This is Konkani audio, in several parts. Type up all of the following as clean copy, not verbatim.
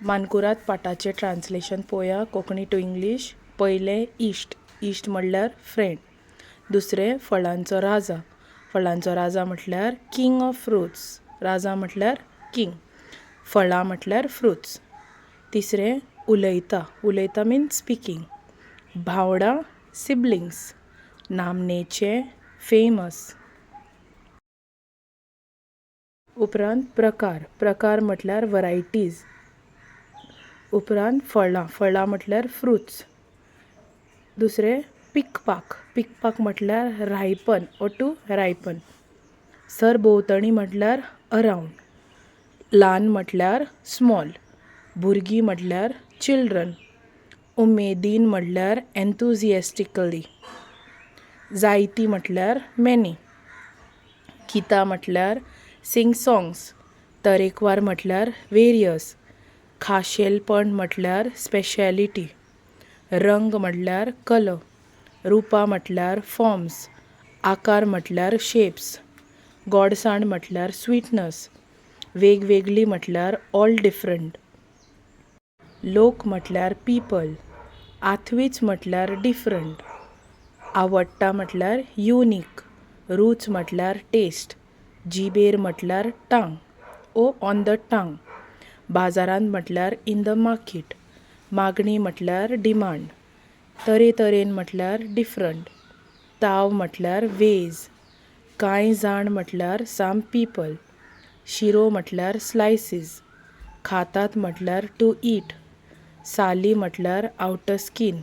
मानकुराद पाठाचें ट्रान्सलेशन पळोवया कोंकणी टू इंग्लीश. पयलें इश्ट. इश्ट म्हणल्यार फ्रेंड. दुसरें फळांचो राजा. फळांचो राजा म्हटल्यार किंग ऑफ फ्रुट्स. राजा म्हटल्यार किंग. फळां म्हटल्यार फ्रुट्स. तिसरें उलयता. उलयता मिन्स स्पिकींग. भावडां सिबलिंग्स. नामनेचे फेमस. उपरांत प्रकार. प्रकार म्हटल्यार वरायटीज. उपरांत फळां. फळां म्हटल्यार फ्रुट्स. दुसरें पिकपाक. पिकपाक म्हटल्यार रायपन ओ टू रायपन. सरभोंवतणी म्हटल्यार अरावंड. ल्हान म्हटल्यार स्मॉल. भुरगीं म्हटल्यार चिल्ड्रन. उमेदीन म्हटल्यार एन्थुजिएस्टिकली. जायतीं म्हटल्यार मेनी. गितां म्हटल्यार सिंग सॉंग्स. तरेकवार म्हटल्यार वेरियस. खाशेलपण म्हटल्यार स्पेशलिटी. रंग म्हटल्यार कलर. रुपां म्हटल्यार फॉर्म्स. आकार म्हटल्यार शेप्स. गोडसाण म्हटल्यार स्वीटनस. वेगवेगळी म्हटल्यार ऑल डिफरंट. लोक म्हटल्यार पीपल. आथवीच म्हटल्यार डिफरंट. आवडटा म्हटल्यार युनीक. रूच म्हटल्यार टेस्ट. जिबेर म्हटल्यार टांग ओ ऑन द टांग. बाजारांत म्हटल्यार इन द मार्केट. मागणी म्हटल्यार डिमांड. तरेतरेन म्हटल्यार डिफरंट. ताव म्हटल्यार वेज. कांय जाण म्हटल्यार सम पीपल. शिरो म्हटल्यार स्लायसीस. खातात म्हटल्यार टू ईट. साली म्हटल्यार आउटर स्कीन.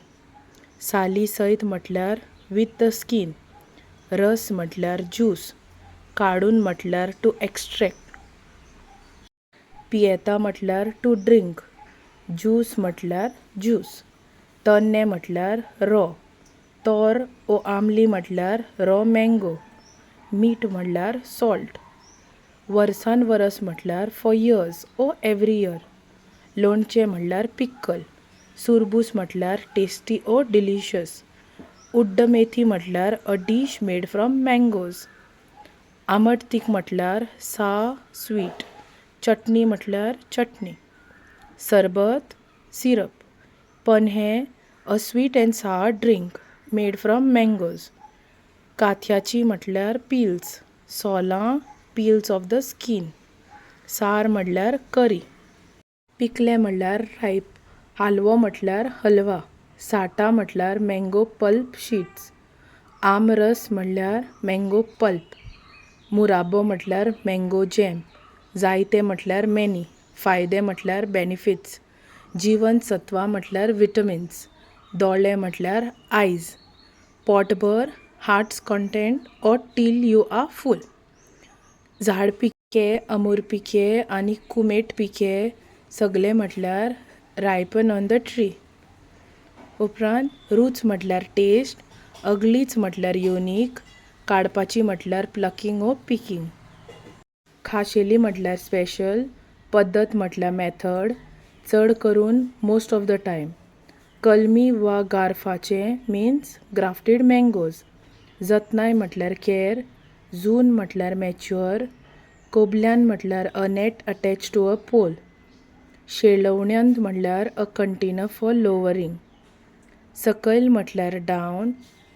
साली सयत म्हटल्यार वीथ द स्कीन. रस म्हटल्यार ज्यूस. काडून म्हटल्यार टू एक्स्ट्रॅक्ट. पियेता म्हटल्यार टू ड्रिंक. ज्यूस म्हटल्यार ज्यूस. तन्ने म्हटल्यार रॉ. तोर ओ आमली म्हटल्यार रॉ मँगो. मीठ म्हटल्यार सॉल्ट. वर्सान वरस म्हटल्यार फॉर इयर्स ओ एवरी इयर. लोणचें म्हटल्यार पिक्कल. सुरबूस म्हटल्यार टेस्टी ओ डिलिशियस. उड्ड मेथी म्हटल्यार a dish made from mangoes. आमट तीख म्हटल्यार साव स्वीट. चटणी म्हटल्यार चटणी. सरबत सिरप. पन्हें a sweet and sour drink made from mangoes. काथ्याची म्हटल्यार पिल्स. सोलां पिल्स ऑफ द स्कीन. सार म्हटल्यार करी. पिकलें म्हटल्यार रायप. हालवो म्हटल्यार हलवा. साठा म्हटल्यार मँगो पल्प शीट्स. आमरस म्हटल्यार मँगो पल्प. मुराब्बो म्हटल्यार मँगो जॅम. जायते म्हटल्यार मेनी. फायदे म्हटल्यार बेनिफिट्स. जीवनसत्वां म्हटल्यार विटमिन्स. दोळे म्हटल्यार आयज. पोटभर heart's content or till you are full. झाड पिके अमूर पिके आनी कुमेट पिके सगळे म्हटल्यार रायपन ऑन द ट्री. उपरांत रूच म्हटल्यार टेस्ट. अगलीच म्हटल्यार युनीक. काडपाची म्हटल्यार प्लकिंग ओ पिकींग. खाशेली म्हटल्यार स्पेशल. पद्दत म्हटल्यार मेथड. चड करून मोस्ट ऑफ द टायम. कलमी वा गारफाचे मिन्स ग्राफ्टेड मँगोज. जतनाय म्हटल्यार केअर. जून म्हटल्यार मॅच्युअर. कोबल्यान म्हटल्यार अ नेट अटॅच टू अ पोल. शेळवण्यांत म्हटल्यार अ कंटेनर फॉर लोवरींग. सकयल म्हटल्यार डावन.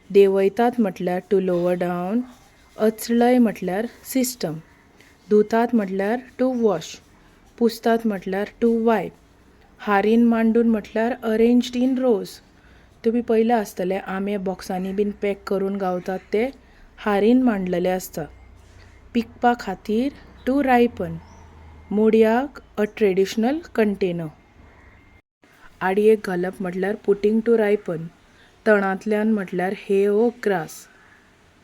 देंवयतात म्हटल्यार टू लोवर डावन. अचलय म्हटल्यार सिस्टम. धुतात म्हटल्यार टू वॉश. पुसतात म्हटल्यार टू वायप. हारीन मांडून म्हटल्यार अरेंज्ड इन रोज. तुमी पयलें आसतलें आंबे बॉक्सांनी बीन पॅक करून गावतात ते हारीन मांडलेले आसता. पिकपा खातीर टू रायपन. मुडयाक अ ट्रेडिशनल कंटेनर. आडयेक घालप म्हटल्यार पुटींग टू रायपन. तणांतल्यान म्हटल्यार हे ओ ग्रास.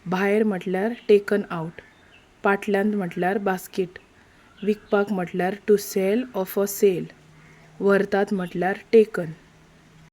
भायर म्हटल्यार टेकन आवट. पाटल्यांत म्हटल्यार बास्कीट. विकपाक म्हटल्यार to sell off a sale. व्हरतात म्हटल्यार टेकन.